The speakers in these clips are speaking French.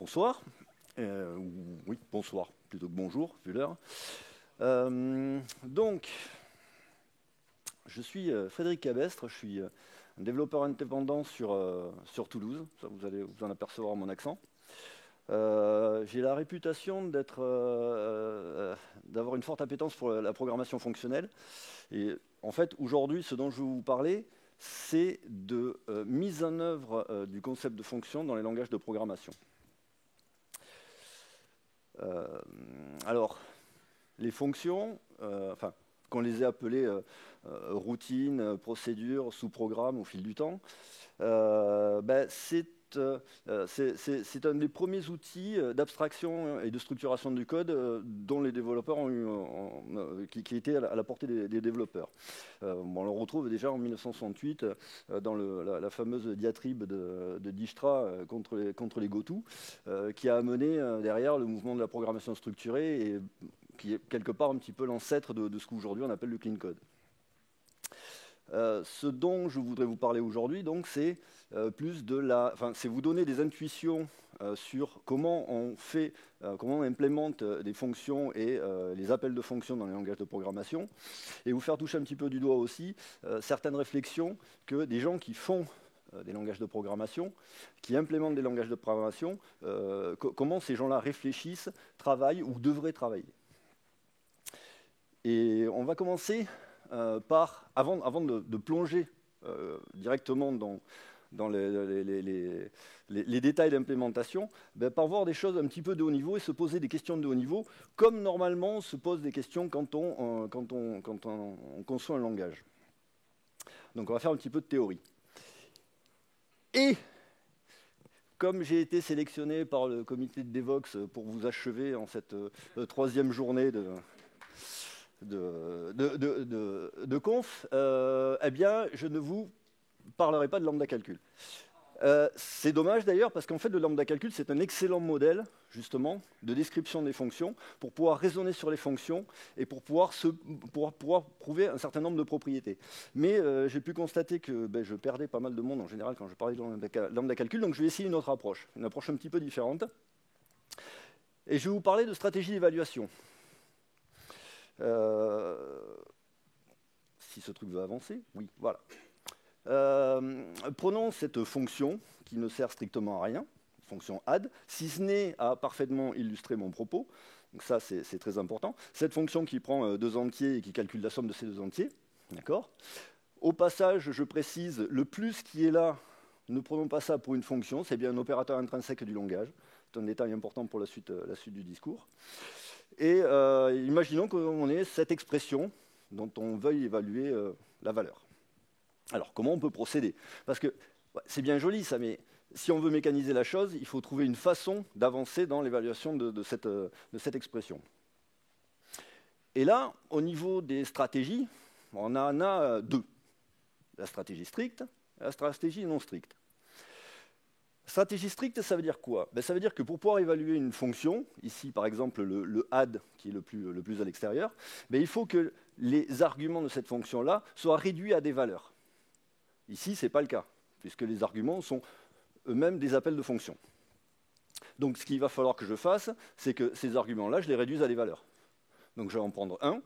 Bonsoir. Oui, bonsoir, plutôt que bonjour, vu l'heure. Donc, je suis Frédéric Cabestre, je suis un développeur indépendant sur Toulouse. Ça, vous allez vous en apercevoir mon accent. J'ai la réputation d'avoir une forte appétence pour la programmation fonctionnelle. Et en fait, aujourd'hui, ce dont je vais vous parler, c'est de mise en œuvre du concept de fonction dans les langages de programmation. Alors, les fonctions, qu'on les ait appelées routines, procédures, sous-programmes au fil du temps, c'est un des premiers outils d'abstraction et de structuration du code dont les développeurs ont eu, qui était à la portée des développeurs. On le retrouve déjà en 1968 dans la fameuse diatribe de Dijkstra contre les GoTo, qui a amené derrière le mouvement de la programmation structurée et qui est quelque part un petit peu l'ancêtre de ce qu'aujourd'hui on appelle le clean code. Ce dont je voudrais vous parler aujourd'hui, donc, c'est c'est vous donner des intuitions sur comment on fait, comment on implémente des fonctions et les appels de fonctions dans les langages de programmation, et vous faire toucher un petit peu du doigt aussi certaines réflexions que des gens qui font des langages de programmation, qui implémentent des langages de programmation, comment ces gens-là réfléchissent, travaillent ou devraient travailler. Et on va commencer avant de plonger directement dans les détails d'implémentation, par voir des choses un petit peu de haut niveau et se poser des questions de haut niveau, comme normalement on se pose des questions quand on conçoit un langage. Donc on va faire un petit peu de théorie. Et comme j'ai été sélectionné par le comité de Devoxx pour vous achever en cette troisième journée de conf, eh bien, je ne vous parlerai pas de lambda calcul. C'est dommage d'ailleurs parce qu'en fait, le lambda calcul, c'est un excellent modèle, justement, de description des fonctions pour pouvoir raisonner sur les fonctions et pour pouvoir prouver un certain nombre de propriétés. Mais j'ai pu constater que je perdais pas mal de monde en général quand je parlais de lambda calcul, donc je vais essayer une autre approche, une approche un petit peu différente. Et je vais vous parler de stratégie d'évaluation. Si ce truc veut avancer, oui, voilà. Prenons cette fonction qui ne sert strictement à rien, fonction add, si ce n'est à parfaitement illustrer mon propos. Donc ça, c'est très important. Cette fonction qui prend deux entiers et qui calcule la somme de ces deux entiers. D'accord. Au passage, je précise, le plus qui est là, ne prenons pas ça pour une fonction, c'est bien un opérateur intrinsèque du langage. C'est un détail important pour la suite du discours. Et imaginons qu'on ait cette expression dont on veuille évaluer la valeur. Alors, comment on peut procéder? Parce que c'est bien joli ça, mais si on veut mécaniser la chose, il faut trouver une façon d'avancer dans l'évaluation de cette expression. Et là, au niveau des stratégies, on en a deux. La stratégie stricte et la stratégie non stricte. Stratégie stricte, ça veut dire quoi? Ça veut dire que pour pouvoir évaluer une fonction, ici par exemple le add qui est le plus à l'extérieur, il faut que les arguments de cette fonction-là soient réduits à des valeurs. Ici, ce n'est pas le cas, puisque les arguments sont eux-mêmes des appels de fonction. Donc ce qu'il va falloir que je fasse, c'est que ces arguments-là, je les réduise à des valeurs. Donc je vais en prendre un,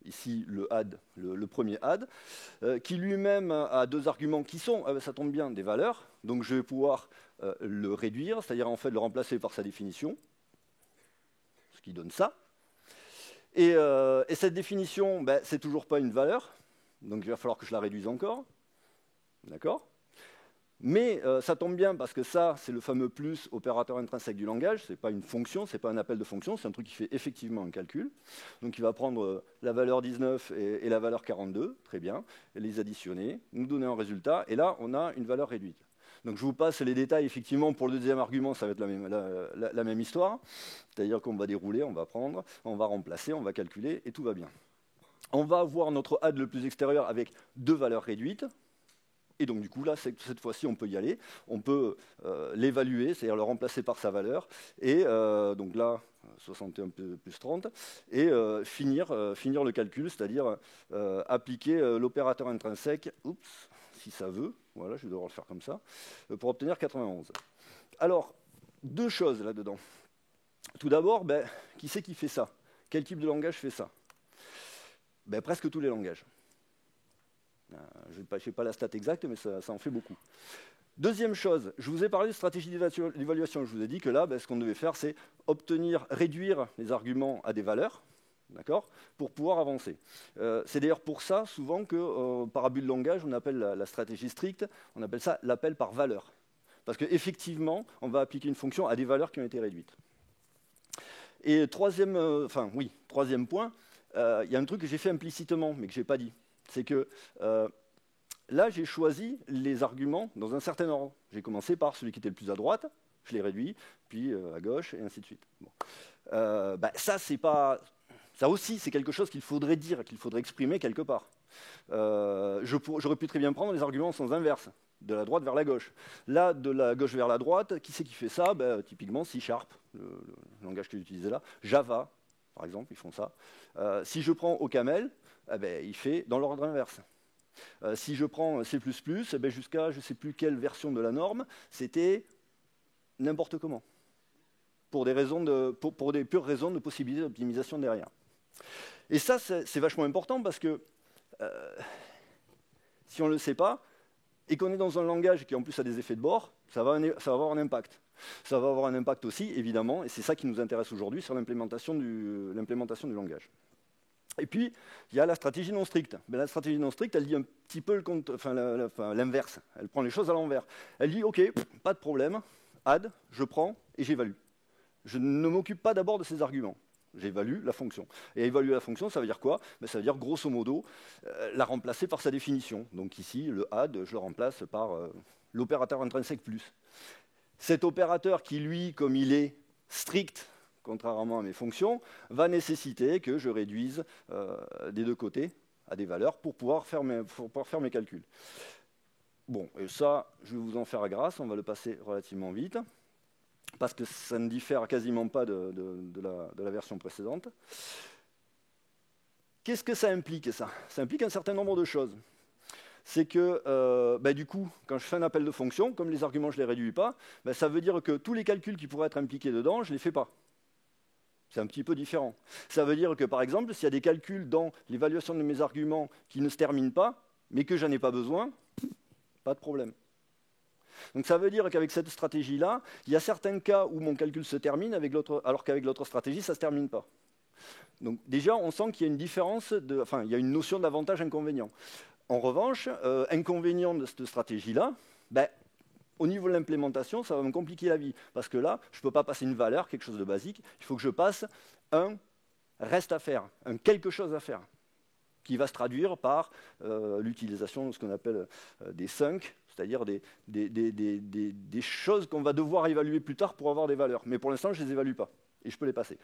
ici le add, le premier add, qui lui-même a deux arguments qui sont, ça tombe bien, des valeurs. Donc je vais pouvoir le réduire, c'est-à-dire en fait le remplacer par sa définition, ce qui donne ça. Et cette définition, c'est toujours pas une valeur, donc il va falloir que je la réduise encore. D'accord? Mais ça tombe bien parce que ça, c'est le fameux plus opérateur intrinsèque du langage. Ce n'est pas une fonction, ce n'est pas un appel de fonction, c'est un truc qui fait effectivement un calcul. Donc il va prendre la valeur 19 et la valeur 42, très bien, et les additionner, nous donner un résultat, et là, on a une valeur réduite. Donc je vous passe les détails, effectivement, pour le deuxième argument, ça va être la même histoire. C'est-à-dire qu'on va dérouler, on va prendre, on va remplacer, on va calculer, et tout va bien. On va avoir notre add le plus extérieur avec deux valeurs réduites. Et donc, du coup, là, cette fois-ci, on peut y aller. On peut l'évaluer, c'est-à-dire le remplacer par sa valeur. Et donc là, 61 plus 30. Et finir le calcul, c'est-à-dire appliquer l'opérateur intrinsèque, si ça veut, voilà, je vais devoir le faire comme ça, pour obtenir 91. Alors, deux choses là-dedans. Tout d'abord, qui c'est qui fait ça? Quel type de langage fait ça? Presque tous les langages. Je n'ai pas la stat exacte, mais ça en fait beaucoup. Deuxième chose, je vous ai parlé de stratégie d'évaluation. Je vous ai dit que là, ce qu'on devait faire, c'est réduire les arguments à des valeurs, d'accord, pour pouvoir avancer. C'est d'ailleurs pour ça, souvent, que par abus de langage, on appelle la stratégie stricte, on appelle ça l'appel par valeur. Parce qu'effectivement, on va appliquer une fonction à des valeurs qui ont été réduites. Et troisième point, il y a un truc que j'ai fait implicitement, mais que je n'ai pas dit. C'est que là, j'ai choisi les arguments dans un certain ordre. J'ai commencé par celui qui était le plus à droite, je l'ai réduit, puis à gauche, et ainsi de suite. Bon. Ça aussi, c'est quelque chose qu'il faudrait dire, qu'il faudrait exprimer quelque part. J'aurais pu très bien prendre les arguments en sens inverse, de la droite vers la gauche. Là, de la gauche vers la droite, qui c'est qui fait ça? Typiquement, C#, le langage que j'utilisais là. Java, par exemple, ils font ça. Si je prends OCaml, il fait dans l'ordre inverse. Si je prends C++, jusqu'à je ne sais plus quelle version de la norme, c'était n'importe comment. Pour des pures raisons de possibilité d'optimisation derrière. Et ça, c'est vachement important parce que si on ne le sait pas, et qu'on est dans un langage qui en plus a des effets de bord, ça va avoir un impact. Ça va avoir un impact aussi, évidemment, et c'est ça qui nous intéresse aujourd'hui, sur l'implémentation du langage. Et puis, il y a la stratégie non stricte. La stratégie non stricte, elle dit un petit peu l'inverse. Elle prend les choses à l'envers. Elle dit, OK, pas de problème, add, je prends et j'évalue. Je ne m'occupe pas d'abord de ces arguments. J'évalue la fonction. Et évaluer la fonction, ça veut dire quoi? Ça veut dire, grosso modo, la remplacer par sa définition. Donc ici, le add, je le remplace par l'opérateur intrinsèque plus. Cet opérateur qui, lui, comme il est strict, contrairement à mes fonctions, va nécessiter que je réduise des deux côtés à des valeurs pour pouvoir faire mes calculs. Bon, et ça, je vais vous en faire grâce, on va le passer relativement vite, parce que ça ne diffère quasiment pas de la version précédente. Qu'est-ce que ça implique, ça? Ça implique un certain nombre de choses. C'est que, du coup, quand je fais un appel de fonction, comme les arguments, je ne les réduis pas, ça veut dire que tous les calculs qui pourraient être impliqués dedans, je ne les fais pas. C'est un petit peu différent. Ça veut dire que, par exemple, s'il y a des calculs dans l'évaluation de mes arguments qui ne se terminent pas, mais que je n'en ai pas besoin, pas de problème. Donc ça veut dire qu'avec cette stratégie-là, il y a certains cas où mon calcul se termine, alors qu'avec l'autre stratégie, ça ne se termine pas. Donc déjà, on sent qu'il y a une différence, il y a une notion d'avantage-inconvénient. En revanche, inconvénient de cette stratégie-là, au niveau de l'implémentation, ça va me compliquer la vie. Parce que là, je ne peux pas passer une valeur, quelque chose de basique. Il faut que je passe un reste à faire, un quelque chose à faire, qui va se traduire par l'utilisation de ce qu'on appelle des sunks, c'est-à-dire des choses qu'on va devoir évaluer plus tard pour avoir des valeurs. Mais pour l'instant, je ne les évalue pas, et je peux les passer.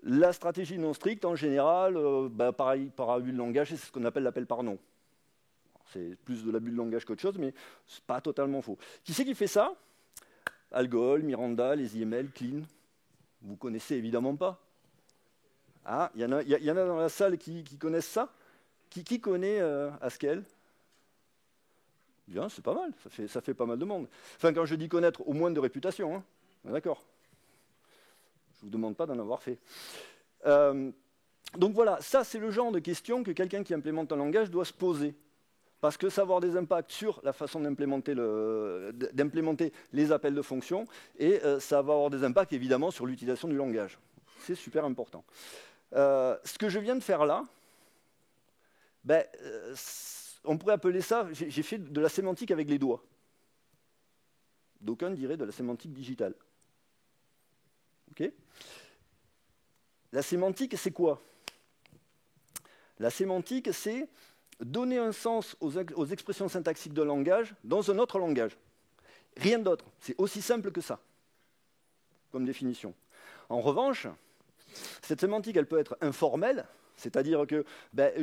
La stratégie non stricte, en général, pareil, par abus de langage, c'est ce qu'on appelle l'appel par nom. C'est plus de l'abus de langage qu'autre chose, mais ce n'est pas totalement faux. Qui c'est qui fait ça? Algol, Miranda, les IML, Clean. Vous ne connaissez évidemment pas. Ah, il y en a dans la salle qui connaissent ça? Qui connaît Haskell? Bien, c'est pas mal, ça fait pas mal de monde. Enfin, quand je dis connaître, au moins de réputation, hein. D'accord. Je ne vous demande pas d'en avoir fait. Donc voilà, ça c'est le genre de questions que quelqu'un qui implémente un langage doit se poser. Parce que ça va avoir des impacts sur la façon d'implémenter les appels de fonction, et ça va avoir des impacts évidemment sur l'utilisation du langage. C'est super important. Ce que je viens de faire là, on pourrait appeler ça, j'ai fait de la sémantique avec les doigts. D'aucuns diraient de la sémantique digitale. Okay. La sémantique, c'est quoi? La sémantique, c'est donner un sens aux expressions syntaxiques d'un langage dans un autre langage. Rien d'autre. C'est aussi simple que ça, comme définition. En revanche, cette sémantique, elle peut être informelle, c'est-à-dire que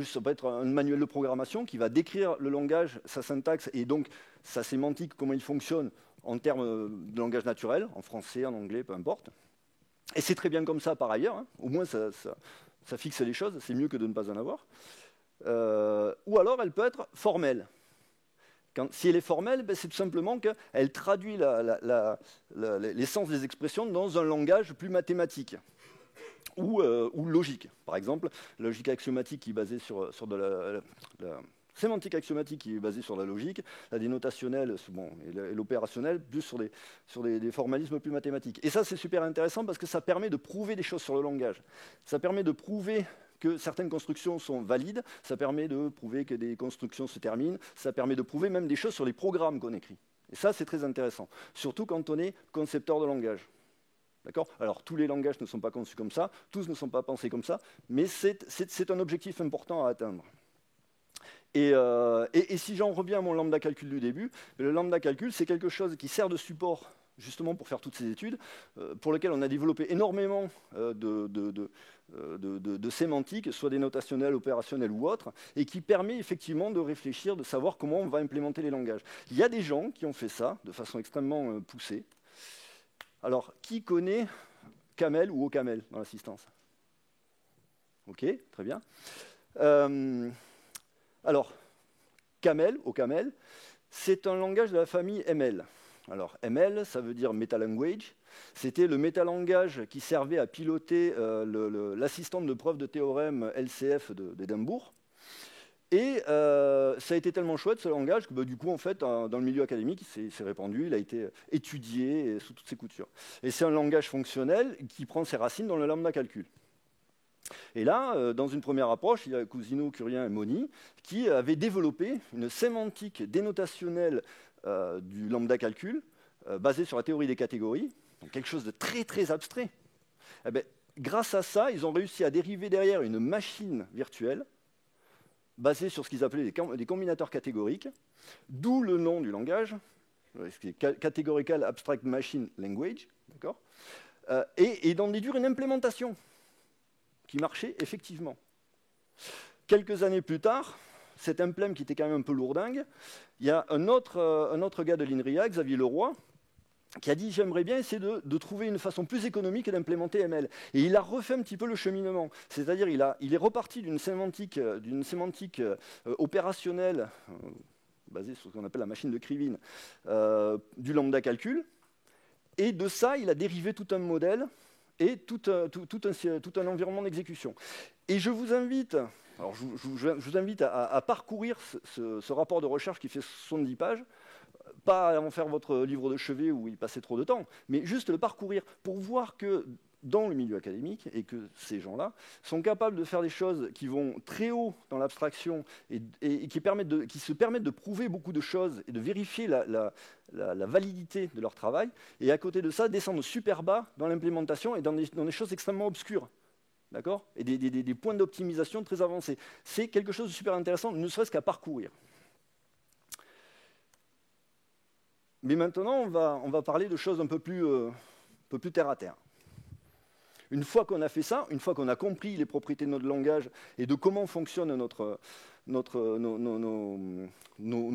ça peut être un manuel de programmation qui va décrire le langage, sa syntaxe et donc sa sémantique, comment il fonctionne en termes de langage naturel, en français, en anglais, peu importe. Et c'est très bien comme ça par ailleurs, hein. Au moins ça fixe les choses, c'est mieux que de ne pas en avoir. Ou alors elle peut être formelle. Si elle est formelle, ben, c'est tout simplement qu'elle traduit l'essence des expressions dans un langage plus mathématique ou logique. Par exemple, la logique axiomatique qui est basée sur la sémantique axiomatique qui est basée sur la logique, la dénotationnelle et l'opérationnel plus sur des formalismes plus mathématiques. Et ça, c'est super intéressant parce que ça permet de prouver des choses sur le langage. Ça permet de prouver que certaines constructions sont valides, ça permet de prouver que des constructions se terminent, ça permet de prouver même des choses sur les programmes qu'on écrit. Et ça, c'est très intéressant, surtout quand on est concepteur de langage. D'accord ? Alors, tous les langages ne sont pas conçus comme ça, tous ne sont pas pensés comme ça, mais c'est un objectif important à atteindre. Et si j'en reviens à mon lambda calcul du début, le lambda calcul, c'est quelque chose qui sert de support justement pour faire toutes ces études, pour lequel on a développé énormément de sémantique, soit dénotationnelle, opérationnelle ou autre, et qui permet effectivement de réfléchir, de savoir comment on va implémenter les langages. Il y a des gens qui ont fait ça de façon extrêmement poussée. Alors, qui connaît Camel ou OCaml dans l'assistance? Ok, très bien. Alors, Camel, OCaml, c'est un langage de la famille ML. Alors, ML, ça veut dire Metalanguage. C'était le métalangage qui servait à piloter l'assistante de preuve de théorème LCF d'Édimbourg. Et ça a été tellement chouette, ce langage, que du coup, en fait, dans le milieu académique, il s'est répandu, il a été étudié sous toutes ses coutures. Et c'est un langage fonctionnel qui prend ses racines dans le lambda calcul. Et là, dans une première approche, il y a Cousino, Curien et Moni qui avaient développé une sémantique dénotationnelle du lambda calcul basée sur la théorie des catégories, donc quelque chose de très très abstrait. Eh bien, grâce à ça, ils ont réussi à dériver derrière une machine virtuelle basée sur ce qu'ils appelaient des combinateurs catégoriques, d'où le nom du langage, qui est Categorical Abstract Machine Language, d'accord, et d'en déduire une implémentation qui marchait effectivement. Quelques années plus tard, cet emblème qui était quand même un peu lourdingue, il y a un autre gars de l'INRIA, Xavier Leroy, qui a dit « j'aimerais bien essayer de trouver une façon plus économique d'implémenter ML ». Et il a refait un petit peu le cheminement. C'est-à-dire il est reparti d'une sémantique opérationnelle, basée sur ce qu'on appelle la machine de Krivine, du lambda calcul. Et de ça, il a dérivé tout un modèle et tout un environnement d'exécution. Et je vous invite, à parcourir ce rapport de recherche qui fait 70 pages, pas à en faire votre livre de chevet où il passait trop de temps, mais juste le parcourir pour voir que dans le milieu académique, et que ces gens-là sont capables de faire des choses qui vont très haut dans l'abstraction et qui se permettent de prouver beaucoup de choses et de vérifier la validité de leur travail, et à côté de ça, descendre super bas dans l'implémentation et dans des choses extrêmement obscures. D'accord ? Et des points d'optimisation très avancés. C'est quelque chose de super intéressant, ne serait-ce qu'à parcourir. Mais maintenant, on va parler de choses un peu plus terre à terre. Une fois qu'on a fait ça, une fois qu'on a compris les propriétés de notre langage et de comment fonctionnent nos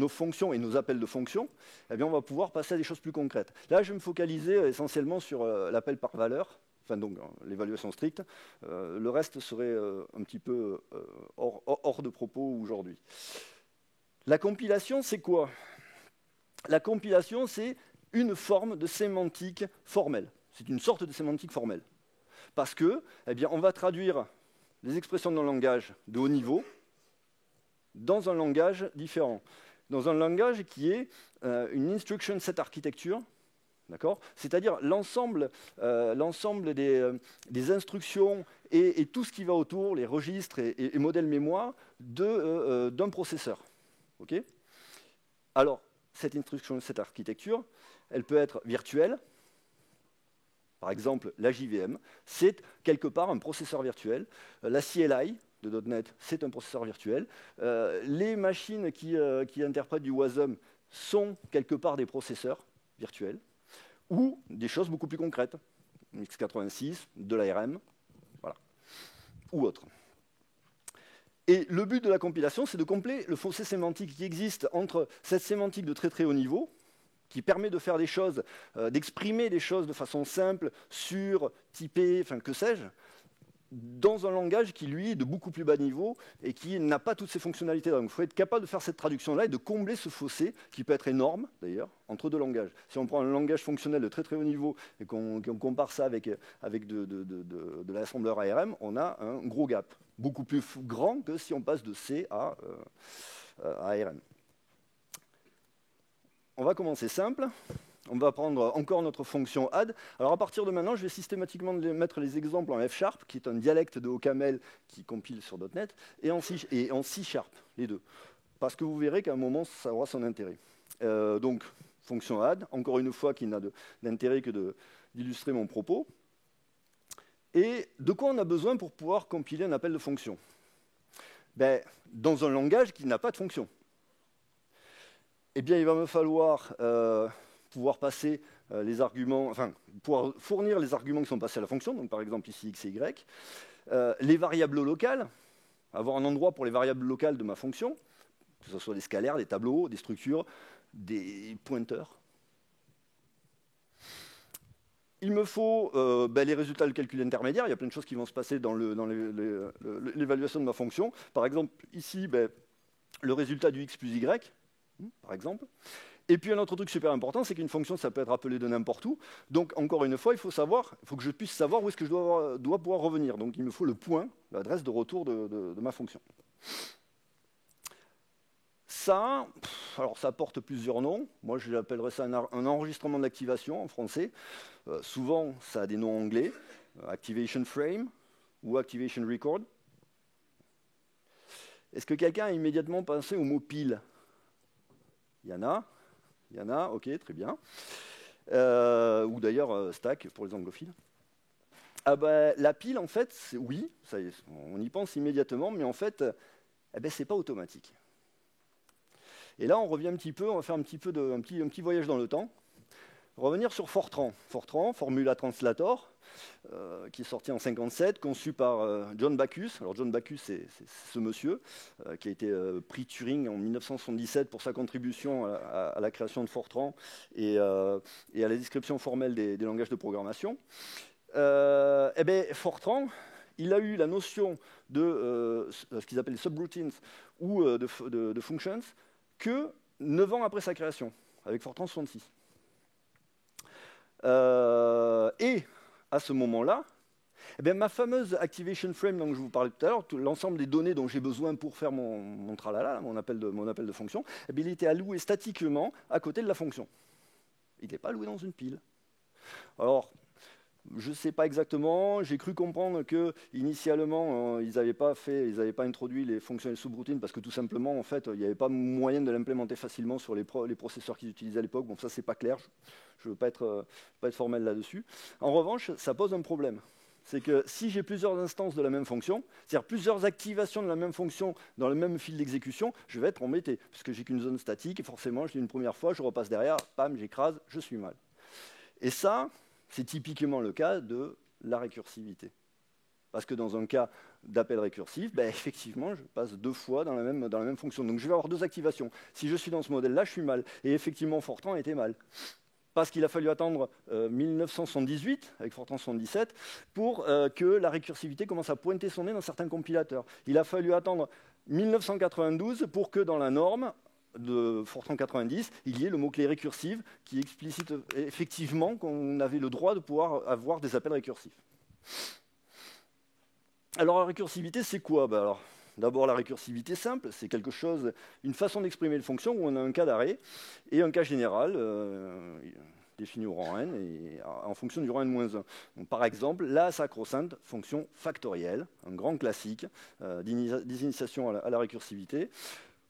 fonctions et nos appels de fonctions, eh bien, on va pouvoir passer à des choses plus concrètes. Là, je vais me focaliser essentiellement sur l'appel par valeur, enfin donc l'évaluation stricte. Le reste serait un petit peu hors de propos aujourd'hui. La compilation, c'est quoi ? La compilation, c'est une forme de sémantique formelle. C'est une sorte de sémantique formelle. Parce que, eh bien, on va traduire les expressions d'un langage de haut niveau dans un langage différent. Dans un langage qui est une instruction set architecture, d'accord ? C'est-à-dire l'ensemble des instructions et tout ce qui va autour, les registres et modèles mémoire d'un processeur. Okay ? Alors, cette instruction set architecture, elle peut être virtuelle. Par exemple, la JVM, c'est quelque part un processeur virtuel. La CLI de .NET, c'est un processeur virtuel. Les machines qui interprètent du WASM sont quelque part des processeurs virtuels, ou des choses beaucoup plus concrètes, x86, de l'ARM, voilà, ou autre. Et le but de la compilation, c'est de combler le fossé sémantique qui existe entre cette sémantique de très très haut niveau, qui permet de faire des choses, d'exprimer des choses de façon simple, sûre, typée, enfin que sais-je, dans un langage qui, lui, est de beaucoup plus bas niveau et qui n'a pas toutes ces fonctionnalités. Donc, il faut être capable de faire cette traduction-là et de combler ce fossé, qui peut être énorme, d'ailleurs, entre deux langages. Si on prend un langage fonctionnel de très très haut niveau et qu'on compare ça avec de l'assembleur ARM, on a un gros gap, beaucoup plus grand que si on passe de C à ARM. On va commencer simple. On va prendre encore notre fonction add. Alors à partir de maintenant, je vais systématiquement mettre les exemples en F#, qui est un dialecte de OCaml qui compile sur .NET, et en C#, les deux. Parce que vous verrez qu'à un moment, ça aura son intérêt. Donc, fonction add, encore une fois, qui n'a d'intérêt que d'illustrer mon propos. Et de quoi on a besoin pour pouvoir compiler un appel de fonction? Ben, dans un langage qui n'a pas de fonction. Eh bien, il va me falloir pouvoir passer les arguments, enfin, pouvoir fournir les arguments qui sont passés à la fonction, donc par exemple ici x et y, les variables locales, avoir un endroit pour les variables locales de ma fonction, que ce soit des scalaires, des tableaux, des structures, des pointeurs. Il me faut les résultats du calcul intermédiaire. Il y a plein de choses qui vont se passer dans l'évaluation de ma fonction. Par exemple, ici, le résultat du x plus y, par exemple. Et puis un autre truc super important, c'est qu'une fonction, ça peut être appelé de n'importe où. Donc encore une fois, il faut que je puisse savoir où est-ce que je dois pouvoir revenir. Donc il me faut le point, l'adresse de retour de ma fonction. Ça, alors ça porte plusieurs noms. Moi, je l'appellerais ça un enregistrement d'activation en français. Souvent, ça a des noms anglais. Activation frame ou activation record. Est-ce que quelqu'un a immédiatement pensé au mot pile? Il y en a, ok, très bien. Ou d'ailleurs stack pour les anglophiles. La pile, en fait, oui, ça y est, on y pense immédiatement, mais en fait, c'est pas automatique. Et là, on revient un petit peu, on va faire un petit voyage dans le temps. Revenir sur Fortran. Fortran, Formula Translator, qui est sorti en 1957, conçu par John Backus. Alors John Backus, c'est ce monsieur qui a été prix Turing en 1977 pour sa contribution à la création de Fortran et à la description formelle des langages de programmation. Fortran, il a eu la notion de ce qu'ils appellent les subroutines ou de functions que 9 ans après sa création, avec Fortran 66. Et à ce moment-là, ma fameuse activation frame dont je vous parlais tout à l'heure, l'ensemble des données dont j'ai besoin pour faire mon tralala, mon appel de fonction, il était alloué statiquement à côté de la fonction. Il n'est pas alloué dans une pile. Alors, je ne sais pas exactement, j'ai cru comprendre que initialement ils n'avaient pas introduit les fonctions et les subroutines parce que tout simplement en fait il n'y avait pas moyen de l'implémenter facilement sur les processeurs qu'ils utilisaient à l'époque. Bon, ça c'est pas clair, je ne veux pas être formel là-dessus. En revanche, ça pose un problème. C'est que si j'ai plusieurs instances de la même fonction, c'est-à-dire plusieurs activations de la même fonction dans le même fil d'exécution, je vais être embêté, puisque j'ai qu'une zone statique et forcément je l'ai une première fois, je repasse derrière, pam, j'écrase, je suis mal. Et ça, c'est typiquement le cas de la récursivité. Parce que dans un cas d'appel récursif, effectivement, je passe 2 fois dans la même fonction. Donc je vais avoir 2 activations. Si je suis dans ce modèle-là, je suis mal. Et effectivement, Fortran était mal. Parce qu'il a fallu attendre 1978, avec Fortran 77, pour que la récursivité commence à pointer son nez dans certains compilateurs. Il a fallu attendre 1992 pour que dans la norme de Fortran 90, il y ait le mot-clé récursive qui explicite effectivement qu'on avait le droit de pouvoir avoir des appels récursifs. Alors la récursivité, c'est quoi? D'abord, la récursivité simple, c'est quelque chose, une façon d'exprimer une fonction où on a un cas d'arrêt et un cas général défini au rang n et en fonction du rang n-1. Donc, par exemple, la sacro-sainte fonction factorielle, un grand classique d'initiation à la récursivité,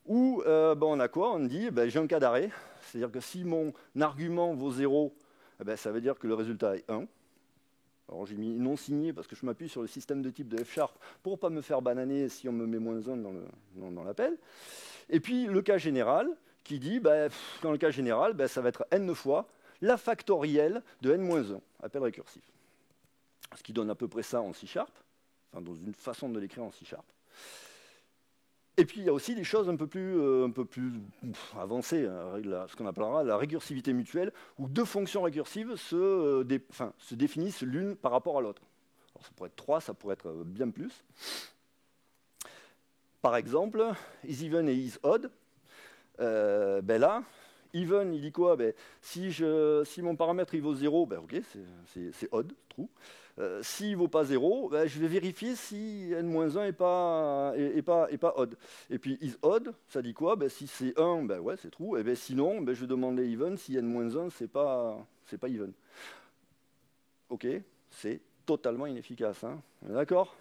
où on a quoi? On dit, j'ai un cas d'arrêt, c'est-à-dire que si mon argument vaut 0, ça veut dire que le résultat est 1. Alors j'ai mis non signé parce que je m'appuie sur le système de type de F# pour ne pas me faire bananer si on me met -1 dans l'appel. Et puis le cas général qui dit, dans le cas général, ça va être n fois la factorielle de n-1, appel récursif. Ce qui donne à peu près ça en C#, enfin dans une façon de l'écrire en C#. Et puis il y a aussi des choses un peu plus avancées, ce qu'on appellera la récursivité mutuelle, où 2 fonctions récursives se définissent l'une par rapport à l'autre. Alors, ça pourrait être 3, ça pourrait être bien plus. Par exemple, isEven et isOdd. Là, even, il dit quoi? Si mon paramètre il vaut 0, ok, c'est odd, true. S'il ne vaut pas 0, je vais vérifier si n-1 n'est pas odd. Et puis isOdd, ça dit quoi? Si c'est 1, ouais, c'est true. Et sinon, je vais demander even si n-1 c'est pas even. Ok, c'est totalement inefficace. Hein. D'accord?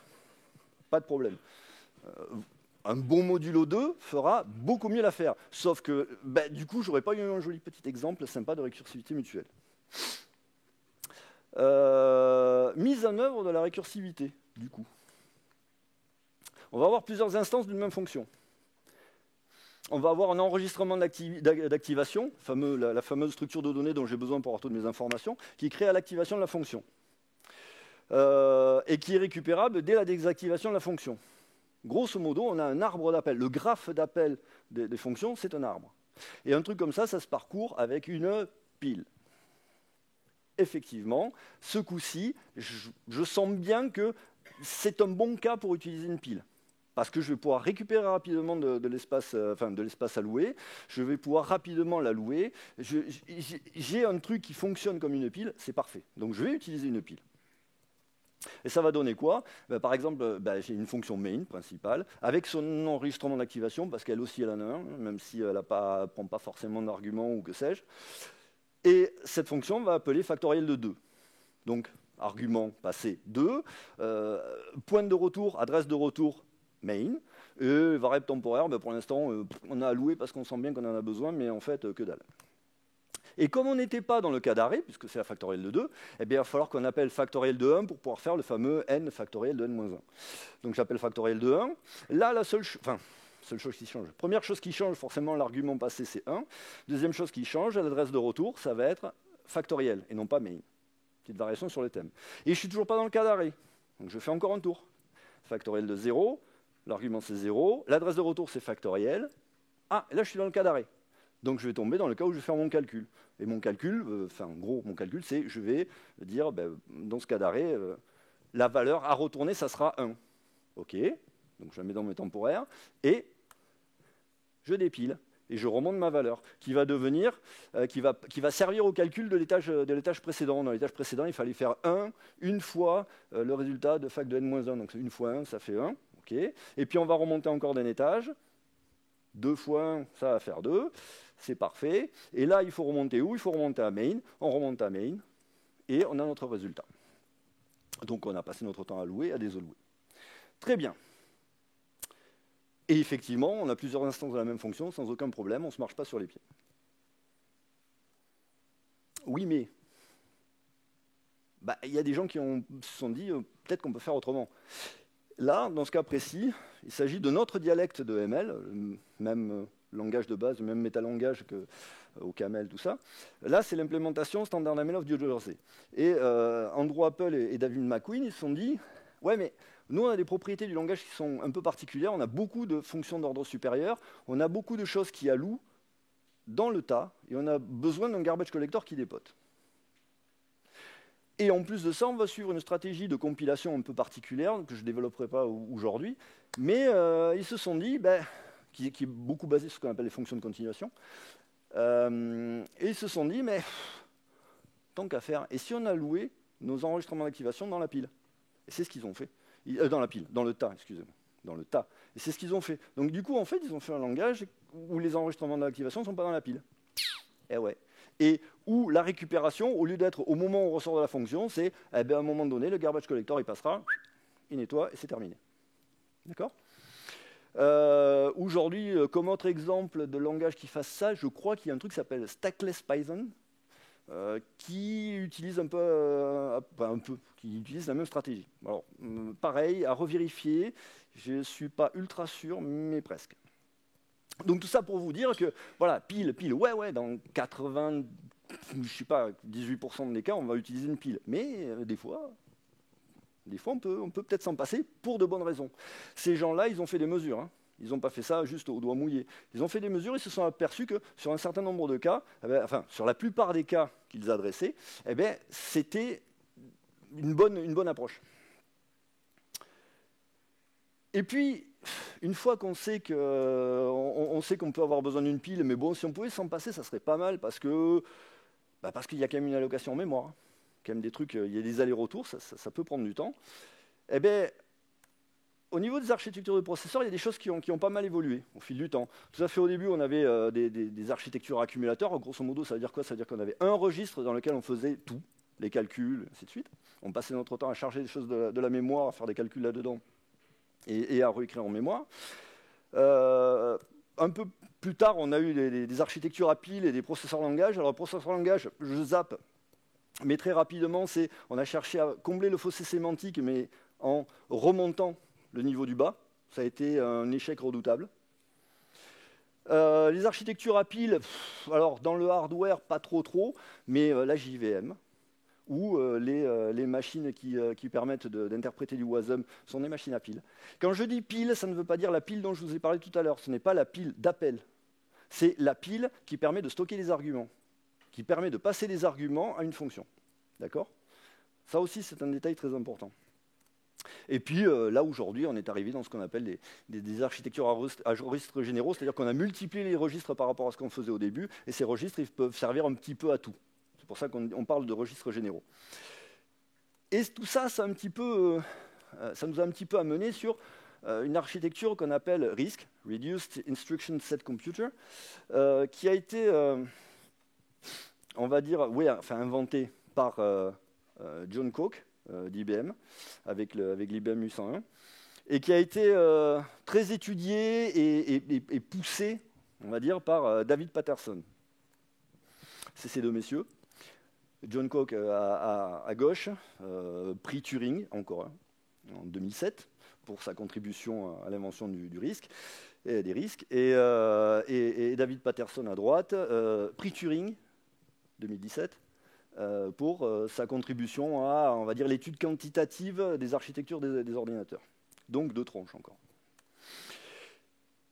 Pas de problème. Un bon modulo 2 fera beaucoup mieux l'affaire. Sauf que, du coup, j'aurais pas eu un joli petit exemple sympa de récursivité mutuelle. Mise en œuvre de la récursivité, du coup. On va avoir plusieurs instances d'une même fonction. On va avoir un enregistrement d'activation, la fameuse structure de données dont j'ai besoin pour avoir toutes mes informations, qui est créée à l'activation de la fonction. Et qui est récupérable dès la désactivation de la fonction. Grosso modo, on a un arbre d'appel. Le graphe d'appel des fonctions, c'est un arbre. Et un truc comme ça se parcourt avec une pile. Effectivement, ce coup-ci, je sens bien que c'est un bon cas pour utiliser une pile. Parce que je vais pouvoir récupérer rapidement de l'espace alloué, je vais pouvoir rapidement l'allouer. J'ai un truc qui fonctionne comme une pile, c'est parfait. Donc je vais utiliser une pile. Et ça va donner quoi? Par exemple, j'ai une fonction main principale, avec son enregistrement d'activation, parce qu'elle aussi elle en a un, même si elle ne prend pas forcément d'argument ou que sais-je. Et cette fonction va appeler factoriel de 2. Donc, argument passé 2, point de retour, adresse de retour main, et variable temporaire, pour l'instant, on a alloué parce qu'on sent bien qu'on en a besoin, mais en fait, que dalle. Et comme on n'était pas dans le cas d'arrêt, puisque c'est la factorielle de 2, il va falloir qu'on appelle factoriel de 1 pour pouvoir faire le fameux n factoriel de n-1. Donc j'appelle factoriel de 1. Là, la seule chose qui change. Première chose qui change, forcément, l'argument passé, c'est 1. Deuxième chose qui change, l'adresse de retour, ça va être factoriel, et non pas main. Petite variation sur le thème. Et je ne suis toujours pas dans le cas d'arrêt. Donc je fais encore un tour. Factoriel de 0, l'argument c'est 0, l'adresse de retour c'est factoriel. Ah, et là je suis dans le cas d'arrêt. Donc je vais tomber dans le cas où je vais faire mon calcul. Et mon calcul, en gros, mon calcul, c'est je vais dire, dans ce cas d'arrêt, la valeur à retourner, ça sera 1. OK, donc je la mets dans mes temporaires, et je dépile, et je remonte ma valeur, qui va devenir, qui va servir au calcul de l'étage précédent. Dans l'étage précédent, il fallait faire 1, une fois le résultat de fac de n-1. Donc 1 fois 1, ça fait 1. OK, et puis on va remonter encore d'un étage. 2 fois 1, ça va faire 2, c'est parfait. Et là, il faut remonter où? Il faut remonter à main, on remonte à main, et on a notre résultat. Donc on a passé notre temps à louer, à désallouer. Très bien. Et effectivement, on a plusieurs instances de la même fonction, sans aucun problème, on ne se marche pas sur les pieds. Oui, mais il y a des gens qui se sont dit, peut-être qu'on peut faire autrement. Là, dans ce cas précis, il s'agit de notre dialecte de ML, le même langage de base, le même métalangage qu'au Camel, tout ça. Là, c'est l'implémentation Standard ML of New Jersey. Et Andrew Appel et David McQueen, ils se sont dit, ouais, mais nous, on a des propriétés du langage qui sont un peu particulières, on a beaucoup de fonctions d'ordre supérieur, on a beaucoup de choses qui allouent dans le tas, et on a besoin d'un garbage collector qui dépote. Et en plus de ça, on va suivre une stratégie de compilation un peu particulière, que je ne développerai pas aujourd'hui, mais ils se sont dit, qui est beaucoup basée sur ce qu'on appelle les fonctions de continuation, et ils se sont dit, mais tant qu'à faire, et si on allouait nos enregistrements d'activation dans la pile? Et c'est ce qu'ils ont fait. Dans la pile, dans le tas, excusez-moi, dans le tas. Et c'est ce qu'ils ont fait. Donc du coup, en fait, ils ont fait un langage où les enregistrements d'activation ne sont pas dans la pile. Eh ouais. Et où la récupération, au lieu d'être au moment où on ressort de la fonction, c'est à un moment donné, le garbage collector, il passera, il nettoie, et c'est terminé. D'accord? Aujourd'hui, comme autre exemple de langage qui fasse ça, je crois qu'il y a un truc qui s'appelle Stackless Python, qui utilise qui utilise la même stratégie. Alors, pareil, à revérifier, je ne suis pas ultra sûr, mais presque. Donc tout ça pour vous dire que, voilà, pile, ouais, dans 18% des cas, on va utiliser une pile. Mais des fois, on peut peut-être s'en passer pour de bonnes raisons. Ces gens-là, ils ont fait des mesures. Hein. Ils n'ont pas fait ça juste au doigt mouillé. Ils ont fait des mesures et se sont aperçus que sur un certain nombre de cas, sur la plupart des cas qu'ils adressaient, c'était une bonne approche. Et puis, une fois qu'on sait qu'on peut avoir besoin d'une pile, mais bon, si on pouvait s'en passer, ça serait pas mal, parce qu'il y a quand même une allocation en mémoire. Quand même des trucs, il y a des allers-retours, ça peut prendre du temps. Eh bien, au niveau des architectures de processeurs, il y a des choses qui ont pas mal évolué au fil du temps. Tout à fait au début, on avait des architectures accumulateurs. Grosso modo, ça veut dire quoi? Ça veut dire qu'on avait un registre dans lequel on faisait tout, les calculs, ainsi de suite. On passait notre temps à charger des choses de la mémoire, à faire des calculs là-dedans et à réécrire en mémoire. Un peu plus tard, on a eu des architectures à piles et des processeurs langage. Alors, processeur langage, je zappe, mais très rapidement, on a cherché à combler le fossé sémantique, mais en remontant le niveau du bas. Ça a été un échec redoutable. Les architectures à piles, alors dans le hardware, pas trop, mais la JVM, ou les machines qui permettent d'interpréter du WASM sont des machines à piles. Quand je dis pile, ça ne veut pas dire la pile dont je vous ai parlé tout à l'heure. Ce n'est pas la pile d'appel. C'est la pile qui permet de stocker les arguments, qui permet de passer des arguments à une fonction. D'accord? Ça aussi, c'est un détail très important. Et puis là, aujourd'hui, on est arrivé dans ce qu'on appelle des architectures à registres généraux, c'est-à-dire qu'on a multiplié les registres par rapport à ce qu'on faisait au début, et ces registres, ils peuvent servir un petit peu à tout. C'est pour ça qu'on parle de registres généraux. Et tout ça, ça nous a un petit peu amené sur une architecture qu'on appelle RISC, Reduced Instruction Set Computer, qui a été, on va dire, inventée par John Coke, d'IBM, avec l'IBM U101, et qui a été très étudié et poussé, on va dire, par David Patterson. C'est ces deux messieurs. John Coke à gauche, prix Turing, encore un, en 2007, pour sa contribution à l'invention du risque, et des risques, et David Patterson à droite, prix Turing, 2017, pour sa contribution à, on va dire, l'étude quantitative des architectures des ordinateurs. Donc deux tronches encore.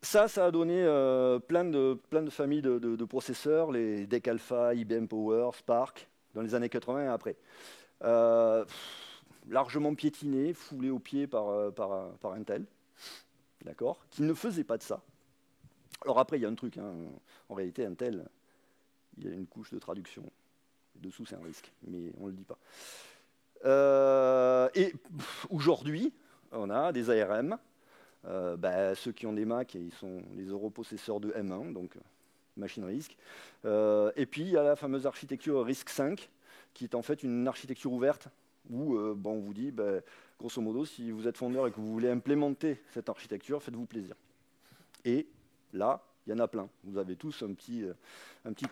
Ça a donné plein de familles de processeurs, les DEC Alpha, IBM Power, Spark, dans les années 80 et après. Largement piétinés, foulés aux pieds par Intel, d'accord, qui ne faisait pas de ça. Alors après, il y a un truc, hein, en réalité, Intel, il y a une couche de traduction. Dessous, c'est un risque, mais on ne le dit pas. Et aujourd'hui, on a des ARM. Ceux qui ont des Mac, ils sont les europossesseurs de M1, donc machine RISC. Et puis, il y a la fameuse architecture RISC-V, qui est en fait une architecture ouverte, où on vous dit, grosso modo, si vous êtes fondeur et que vous voulez implémenter cette architecture, faites-vous plaisir. Et là, il y en a plein. Vous avez tous un petit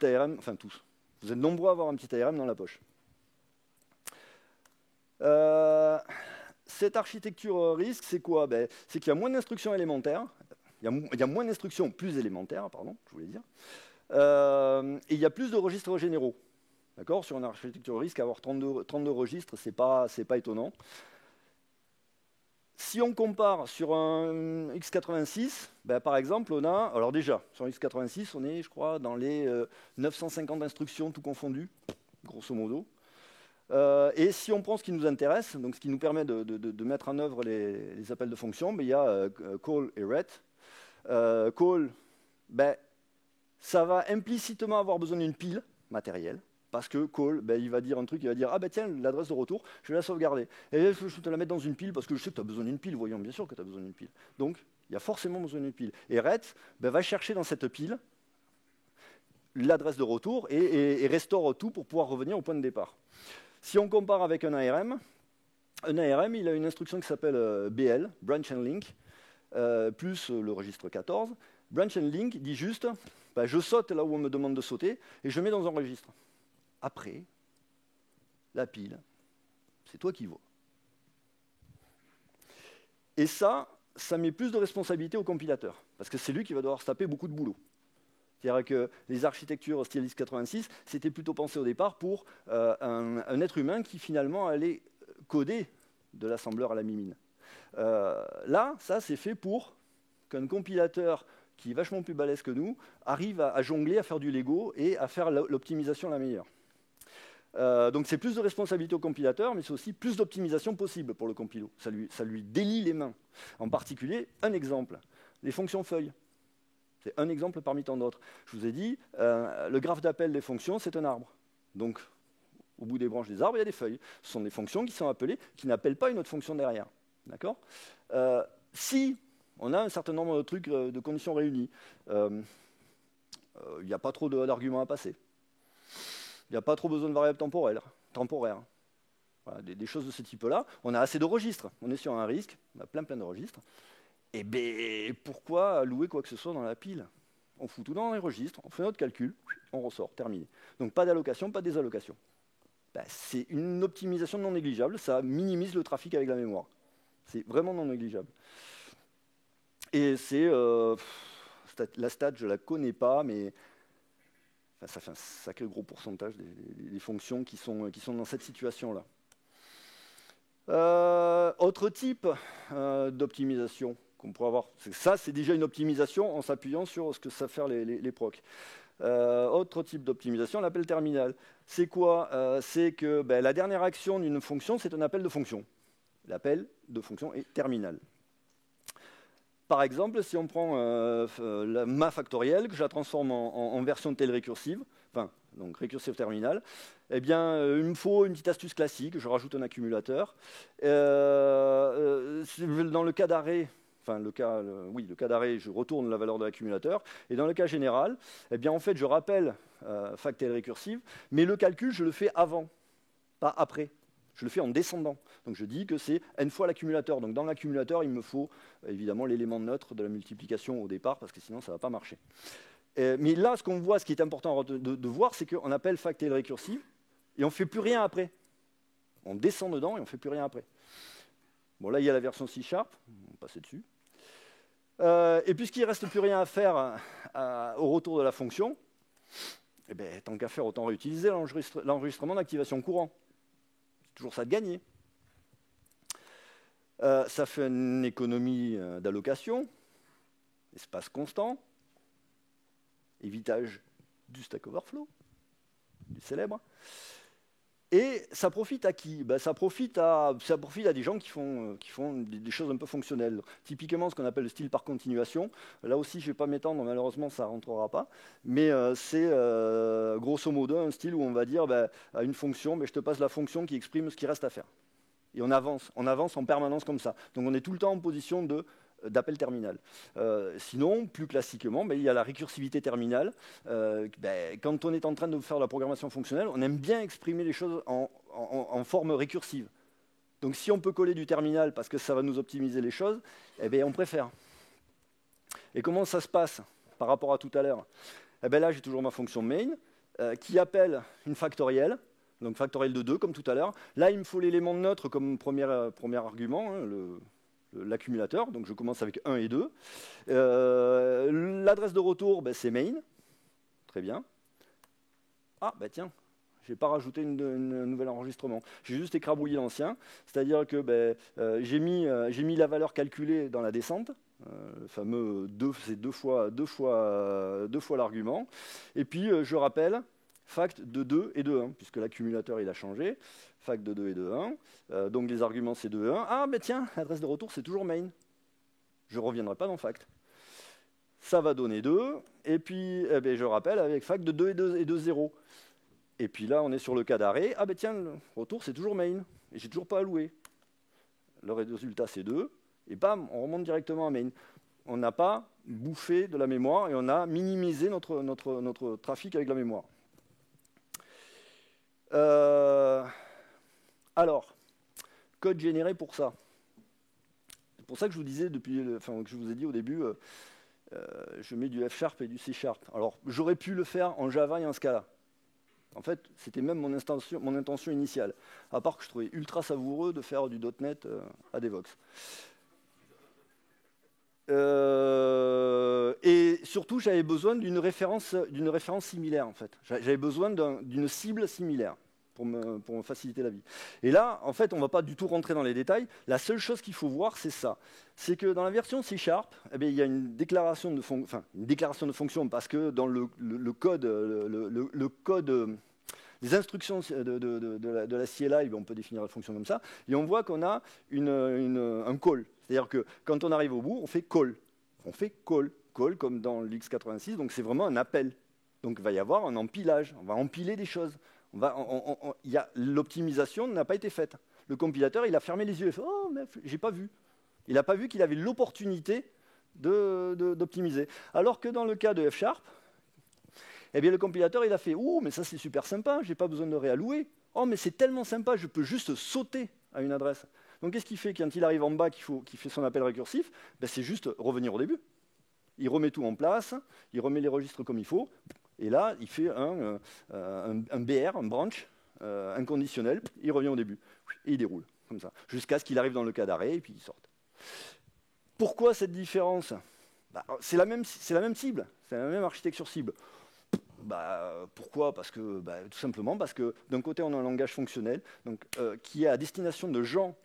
ARM, enfin tous. Vous êtes nombreux à avoir un petit ARM dans la poche. Cette architecture RISC, c'est quoi? C'est qu'il y a moins d'instructions élémentaires, il y a moins d'instructions plus élémentaires, pardon, je voulais dire, et il y a plus de registres généraux. D'accord? Sur une architecture RISC, avoir 32 registres, c'est pas étonnant. Si on compare sur un x86, par exemple, on a, alors déjà, sur un x86, on est, je crois, dans les 950 instructions, tout confondu, grosso modo. Et si on prend ce qui nous intéresse, donc ce qui nous permet de mettre en œuvre les appels de fonction, il y a call et ret. Call, ça va implicitement avoir besoin d'une pile matérielle, parce que call, il va dire un truc, il va dire « Ah tiens, l'adresse de retour, je vais la sauvegarder. Et là, je vais te la mettre dans une pile, parce que je sais que tu as besoin d'une pile, voyons, bien sûr que tu as besoin d'une pile. » Donc, il y a forcément besoin d'une pile. Et ret va chercher dans cette pile l'adresse de retour et restaure tout pour pouvoir revenir au point de départ. Si on compare avec un ARM, il a une instruction qui s'appelle BL, Branch and Link, plus le registre 14. Branch and Link dit juste, je saute là où on me demande de sauter, et je mets dans un registre. Après, la pile, c'est toi qui vois. Et ça met plus de responsabilité au compilateur, parce que c'est lui qui va devoir se taper beaucoup de boulot. C'est-à-dire que les architectures style x86, c'était plutôt pensé au départ pour un être humain qui finalement allait coder de l'assembleur à la mimine. Là, ça c'est fait pour qu'un compilateur qui est vachement plus balèze que nous arrive à jongler, à faire du Lego et à faire l'optimisation la meilleure. Donc c'est plus de responsabilité au compilateur, mais c'est aussi plus d'optimisation possible pour le compilo. Ça lui délie les mains. En particulier, un exemple, les fonctions feuilles. C'est un exemple parmi tant d'autres. Je vous ai dit, le graphe d'appel des fonctions, c'est un arbre. Donc, au bout des branches des arbres, il y a des feuilles. Ce sont des fonctions qui sont appelées, qui n'appellent pas une autre fonction derrière. D'accord ? Si on a un certain nombre de trucs, de conditions réunies, il n'y a pas trop d'arguments à passer. Il n'y a pas trop besoin de variables temporaires. Voilà, des choses de ce type-là. On a assez de registres. On est sur un risque, on a plein de registres. Et bien, pourquoi allouer quoi que ce soit dans la pile? On fout tout dans les registres, on fait notre calcul, on ressort, terminé. Donc pas d'allocation, pas de désallocation. Ben, c'est une optimisation non négligeable, ça minimise le trafic avec la mémoire. C'est vraiment non négligeable. Et c'est... la stat, je ne la connais pas, mais enfin, ça fait un sacré gros pourcentage des fonctions qui sont dans cette situation-là. Autre type d'optimisation qu'on pourrait avoir, ça c'est déjà une optimisation en s'appuyant sur ce que savent faire les procs. Autre type d'optimisation, l'appel terminal. C'est quoi? C'est que la dernière action d'une fonction, c'est un appel de fonction. L'appel de fonction est terminal. Par exemple, si on prend ma factorielle, que je la transforme en version de telle récursive, enfin, donc récursive terminal, eh bien, il me faut une petite astuce classique, je rajoute un accumulateur. Dans le cas d'arrêt, enfin, le cas d'arrêt, je retourne la valeur de l'accumulateur. Et dans le cas général, eh bien, en fait, je rappelle fac telle récursive, mais le calcul, je le fais avant, pas après. Je le fais en descendant. Donc je dis que c'est n fois l'accumulateur. Donc dans l'accumulateur, il me faut évidemment l'élément neutre de la multiplication au départ, parce que sinon ça ne va pas marcher. Mais là, ce qu'on voit, ce qui est important de voir, c'est qu'on appelle fac telle récursive, et on ne fait plus rien après. On descend dedans et on ne fait plus rien après. Bon, là, il y a la version C#, on va passer dessus. Et puisqu'il ne reste plus rien à faire au retour de la fonction, eh bien, tant qu'à faire, autant réutiliser l'enregistrement d'activation courant. Toujours ça de gagner. Ça fait une économie d'allocation, espace constant, évitage du Stack Overflow, du célèbre. Et ça profite à qui? Ça profite à des gens qui font des choses un peu fonctionnelles. Typiquement, ce qu'on appelle le style par continuation. Là aussi, je ne vais pas m'étendre, malheureusement, ça ne rentrera pas. Mais c'est grosso modo un style où on va dire à une fonction, je te passe la fonction qui exprime ce qui reste à faire. Et on avance en permanence comme ça. Donc on est tout le temps en position d'appel terminal. Sinon, plus classiquement, il y a la récursivité terminale. Quand on est en train de faire de la programmation fonctionnelle, on aime bien exprimer les choses en forme récursive. Donc si on peut coller du terminal parce que ça va nous optimiser les choses, on préfère. Et comment ça se passe par rapport à tout à l'heure? Là, j'ai toujours ma fonction main qui appelle une factorielle. Donc factorielle de 2, comme tout à l'heure. Là, il me faut l'élément neutre comme premier argument, l'accumulateur. Donc je commence avec 1 et 2. L'adresse de retour, c'est main. Très bien. Ah, tiens, je n'ai pas rajouté un nouvel enregistrement. J'ai juste écrabouillé l'ancien. C'est-à-dire que j'ai mis la valeur calculée dans la descente. Le fameux 2, c'est deux fois l'argument. Et puis, je rappelle fact de 2 et de 1, puisque l'accumulateur il a changé. Fact de 2 et de 1. Donc les arguments c'est 2 et 1. Ah, tiens, l'adresse de retour c'est toujours main. Je ne reviendrai pas dans fact. Ça va donner 2. Et puis, je rappelle avec fact de 2 et de 0. Et puis là, on est sur le cas d'arrêt. Ah, tiens, le retour c'est toujours main. Et j'ai toujours pas alloué. Le résultat c'est 2. Et bam, on remonte directement à main. On n'a pas bouffé de la mémoire et on a minimisé notre trafic avec la mémoire. Alors, code généré pour ça. C'est pour ça que je vous disais que je vous ai dit au début, je mets du F# et du C#. Alors, j'aurais pu le faire en Java et en Scala. En fait, c'était même mon intention initiale. À part que je trouvais ultra savoureux de faire du .NET à Devox. Et surtout, j'avais besoin d'une référence similaire, en fait. J'avais besoin d'une cible similaire pour me faciliter la vie. Et là, en fait, on ne va pas du tout rentrer dans les détails. La seule chose qu'il faut voir, c'est ça. C'est que dans la version C#, il y a une déclaration de fonction, parce que dans le code des instructions de la CLI, on peut définir la fonction comme ça, et on voit qu'on a un call. C'est-à-dire que quand on arrive au bout, on fait call. On fait call comme dans l'X86, donc c'est vraiment un appel. Donc il va y avoir un empilage, on va empiler des choses. L'optimisation n'a pas été faite. Le compilateur, il a fermé les yeux, il fait « Oh, mais j'ai pas vu ». Il n'a pas vu qu'il avait l'opportunité d'optimiser. Alors que dans le cas de F#, eh bien, le compilateur, il a fait « Oh, mais ça c'est super sympa, je n'ai pas besoin de réallouer. Oh, mais c'est tellement sympa, je peux juste sauter à une adresse. » Donc qu'est-ce qu'il fait quand il arrive en bas, qu'il fait son appel récursif? Ben, c'est juste revenir au début. Il remet tout en place, il remet les registres comme il faut, et là, il fait un BR, un branch inconditionnel, il revient au début, et il déroule, comme ça, jusqu'à ce qu'il arrive dans le cas d'arrêt, et puis il sorte. Pourquoi cette différence? C'est la même cible, c'est la même architecture cible. Pourquoi? Parce que, tout simplement parce que d'un côté, on a un langage fonctionnel donc, qui est à destination de gens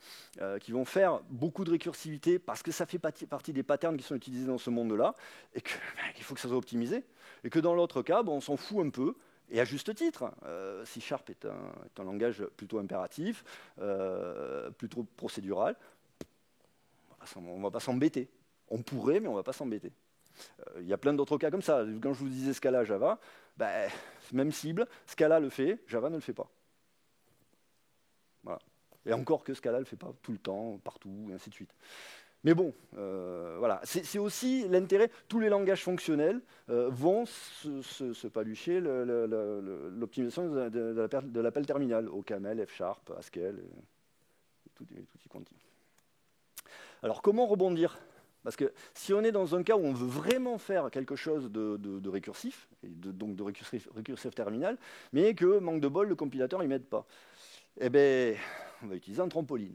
qui vont faire beaucoup de récursivité parce que ça fait partie des patterns qui sont utilisés dans ce monde-là et qu'il faut que ça soit optimisé. Et que dans l'autre cas, on s'en fout un peu, et à juste titre. C# est un langage plutôt impératif, plutôt procédural. On ne va pas s'embêter. On pourrait, mais on ne va pas s'embêter. Il y a plein d'autres cas comme ça. Quand je vous disais Scala, Java, même cible, Scala le fait, Java ne le fait pas. Voilà. Et encore que Scala ne le fait pas tout le temps, partout, et ainsi de suite. Mais bon, voilà. C'est aussi l'intérêt, tous les langages fonctionnels vont se palucher l'optimisation de l'appel terminal, OCaml, F#, Haskell, tout y continue. Alors comment rebondir? Parce que si on est dans un cas où on veut vraiment faire quelque chose de récursif, et donc de récursif terminal, mais que, manque de bol, le compilateur ne m'aide pas, eh bien, on va utiliser un trampoline.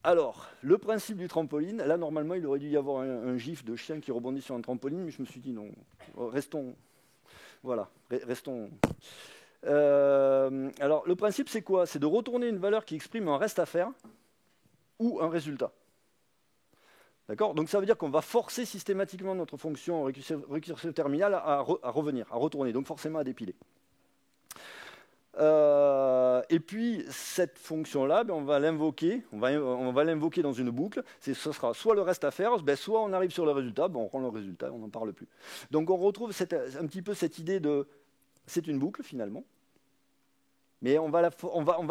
Alors, le principe du trampoline, là, normalement, il aurait dû y avoir un gif de chien qui rebondit sur un trampoline, mais je me suis dit non, restons. Voilà, restons. Alors, le principe, c'est quoi? C'est de retourner une valeur qui exprime un reste à faire ou un résultat. D'accord? Donc ça veut dire qu'on va forcer systématiquement notre fonction récursive terminale à revenir, à retourner, donc forcément à dépiler. Et puis cette fonction-là, on va l'invoquer, on va l'invoquer dans une boucle. Ce sera soit le reste à faire, soit on arrive sur le résultat, on rend le résultat, on n'en parle plus. Donc on retrouve un petit peu cette idée de, c'est une boucle finalement, mais on va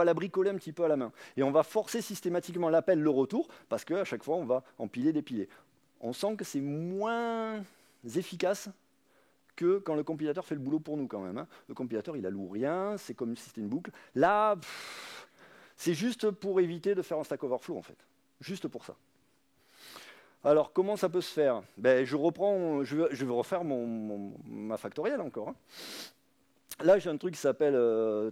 la bricoler un petit peu à la main. Et on va forcer systématiquement l'appel, le retour, parce qu'à chaque fois, on va empiler, dépiler. On sent que c'est moins efficace que quand le compilateur fait le boulot pour nous quand même. Le compilateur, il alloue rien, c'est comme si c'était une boucle. Là, c'est juste pour éviter de faire un Stack Overflow, en fait. Juste pour ça. Alors, comment ça peut se faire? Je vais refaire ma factorielle encore. Là, j'ai un truc qui s'appelle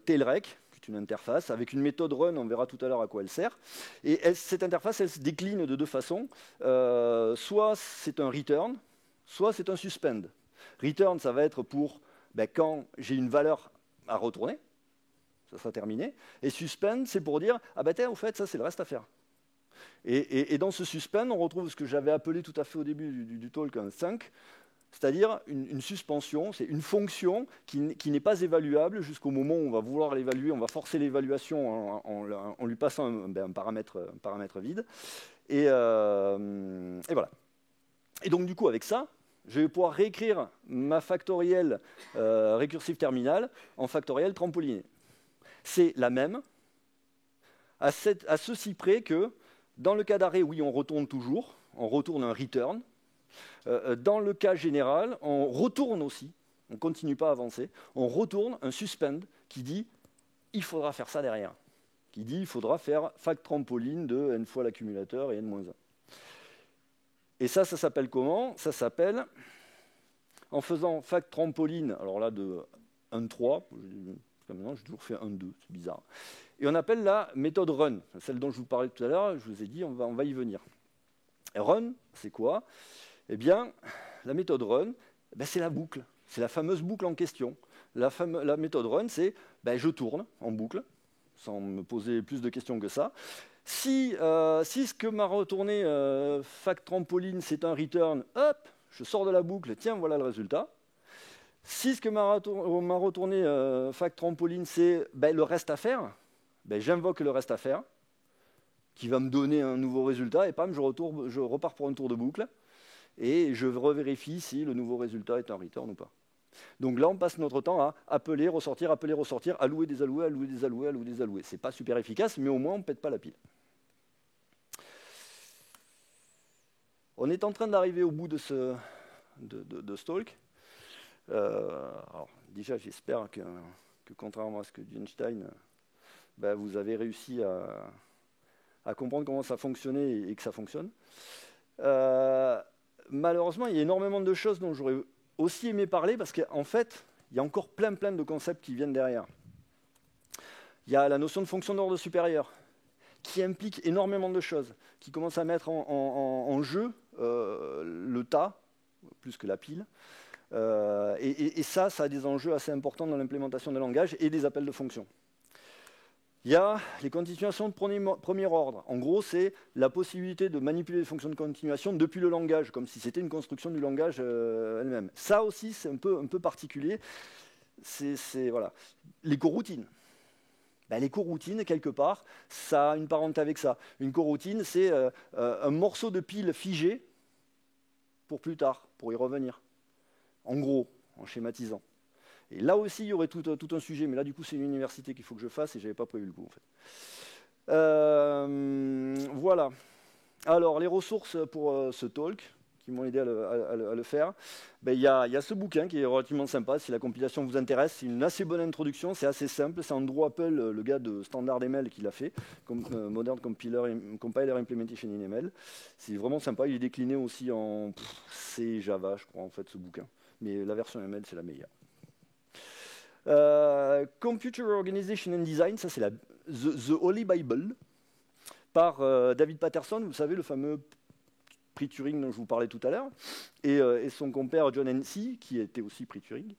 tailrec, qui est une interface, avec une méthode run, on verra tout à l'heure à quoi elle sert. Et cette interface, elle se décline de deux façons. Soit c'est un return, soit c'est un suspend. Return, ça va être pour quand j'ai une valeur à retourner, ça sera terminé. Et suspend, c'est pour dire, au fait, ça c'est le reste à faire. Et dans ce suspend, on retrouve ce que j'avais appelé tout à fait au début du talk un sync, c'est-à-dire une suspension, c'est une fonction qui n'est pas évaluable jusqu'au moment où on va vouloir l'évaluer, on va forcer l'évaluation en lui passant un paramètre vide. Et voilà. Et donc du coup, avec ça, je vais pouvoir réécrire ma factorielle récursive terminale en factorielle trampoliné. C'est la même, à ceci près que, dans le cas d'arrêt, oui, on retourne toujours, on retourne un return. Dans le cas général, on retourne aussi, on ne continue pas à avancer, on retourne un suspend qui dit il faudra faire ça derrière, qui dit il faudra faire fact trampoline de n fois l'accumulateur et n-1. Et ça s'appelle comment? Ça s'appelle, en faisant fact trampoline, alors là de 1-3, jusqu'à maintenant j'ai toujours fait 1-2, c'est bizarre, et on appelle la méthode run, celle dont je vous parlais tout à l'heure, je vous ai dit on va y venir. Et run, c'est quoi? Eh bien, la méthode run, c'est la boucle. C'est la fameuse boucle en question. La méthode run, c'est je tourne en boucle, sans me poser plus de questions que ça. Si ce que m'a retourné fact trampoline, c'est un return, hop, je sors de la boucle, tiens, voilà le résultat. Si ce que m'a retourné Fact Trampoline, c'est le reste à faire, j'invoque le reste à faire, qui va me donner un nouveau résultat, et pam, je repars pour un tour de boucle, et je revérifie si le nouveau résultat est un return ou pas. Donc là, on passe notre temps à appeler, ressortir, allouer des alloués, allouer des alloués, allouer des alloués. C'est pas super efficace, mais au moins, on ne pète pas la pile. On est en train d'arriver au bout de ce talk. Alors, déjà, j'espère que contrairement à ce que dit Einstein, vous avez réussi à comprendre comment ça fonctionnait et que ça fonctionne. Malheureusement, il y a énormément de choses dont j'aurais aussi aimé parler, parce qu'en fait, il y a encore plein de concepts qui viennent derrière. Il y a la notion de fonction d'ordre supérieur, qui implique énormément de choses, qui commence à mettre en jeu le tas, plus que la pile. Et ça a des enjeux assez importants dans l'implémentation des langages et des appels de fonctions. Il y a les continuations de premier ordre. En gros, c'est la possibilité de manipuler les fonctions de continuation depuis le langage, comme si c'était une construction du langage elle-même. Ça aussi, c'est un peu particulier. Voilà. Les coroutines. Les coroutines, quelque part, ça a une parenté avec ça. Une coroutine, c'est un morceau de pile figé pour plus tard, pour y revenir. En gros, en schématisant. Et là aussi, il y aurait tout un sujet, mais là, du coup, c'est une université qu'il faut que je fasse et je n'avais pas prévu le coup, en fait. Voilà. Alors, les ressources pour ce talk, qui m'ont aidé à le faire, il y a ce bouquin qui est relativement sympa. Si la compilation vous intéresse, c'est une assez bonne introduction, c'est assez simple. C'est Andrew Appel, le gars de StandardML, qui l'a fait, Modern Compiler Implementation in ML. C'est vraiment sympa. Il est décliné aussi en C et Java, je crois, en fait, ce bouquin. Mais la version ML, c'est la meilleure. Computer Organization and Design, ça c'est The Holy Bible, par David Patterson, vous savez, le fameux prix Turing dont je vous parlais tout à l'heure, et son compère John Hennessy, qui était aussi prix Turing.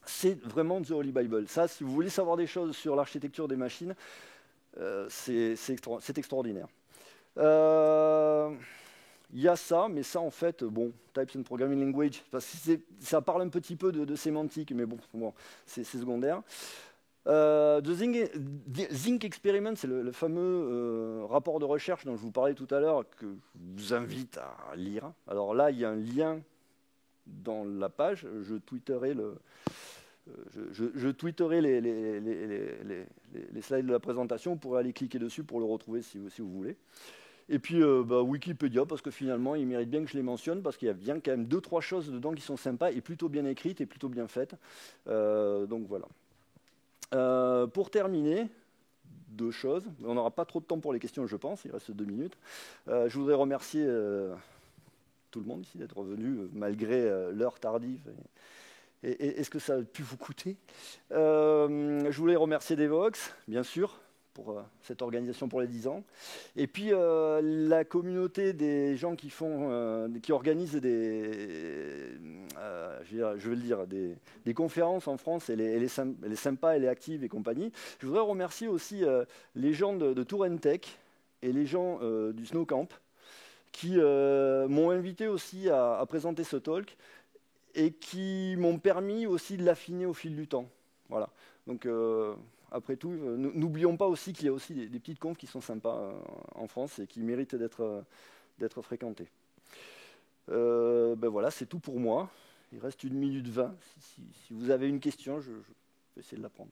C'est vraiment The Holy Bible. Ça, si vous voulez savoir des choses sur l'architecture des machines, c'est extraordinaire. Il y a ça, mais ça, en fait, Types and Programming Language, ça parle un petit peu de sémantique, mais bon c'est secondaire. The Zinc Experiment, c'est le fameux rapport de recherche dont je vous parlais tout à l'heure, que je vous invite à lire. Alors là, il y a un lien dans la page, je tweeterai les slides de la présentation, vous pourrez aller cliquer dessus pour le retrouver si vous voulez. Et puis Wikipédia, parce que finalement, il mérite bien que je les mentionne, parce qu'il y a bien quand même 2-3 choses dedans qui sont sympas et plutôt bien écrites et plutôt bien faites. Donc voilà. Pour terminer, 2 choses. On n'aura pas trop de temps pour les questions, je pense. Il reste 2 minutes. Je voudrais remercier tout le monde ici d'être revenu, malgré l'heure tardive. Et ce que ça a pu vous coûter. Je voulais remercier Devoxx, bien sûr, pour cette organisation pour les 10 ans. Et puis la communauté des gens qui organisent des conférences en France, elle est sympa, elle est active et compagnie. Je voudrais remercier aussi les gens de Tourentech et les gens du Snowcamp qui m'ont invité aussi à présenter ce talk et qui m'ont permis aussi de l'affiner au fil du temps. Voilà. Donc après tout, n'oublions pas aussi qu'il y a aussi des petites confs qui sont sympas en France et qui méritent d'être fréquentées. Voilà, c'est tout pour moi. Il reste 1 minute 20. Si vous avez une question, je vais essayer de la prendre.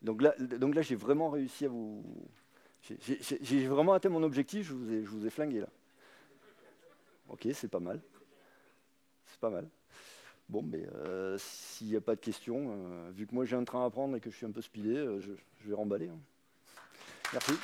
Donc là j'ai vraiment réussi à vous... J'ai vraiment atteint mon objectif, je vous ai flingué là. Ok, c'est pas mal. C'est pas mal. Bon, mais s'il n'y a pas de questions, vu que moi j'ai un train à prendre et que je suis un peu speedé, je vais remballer. Hein. Merci.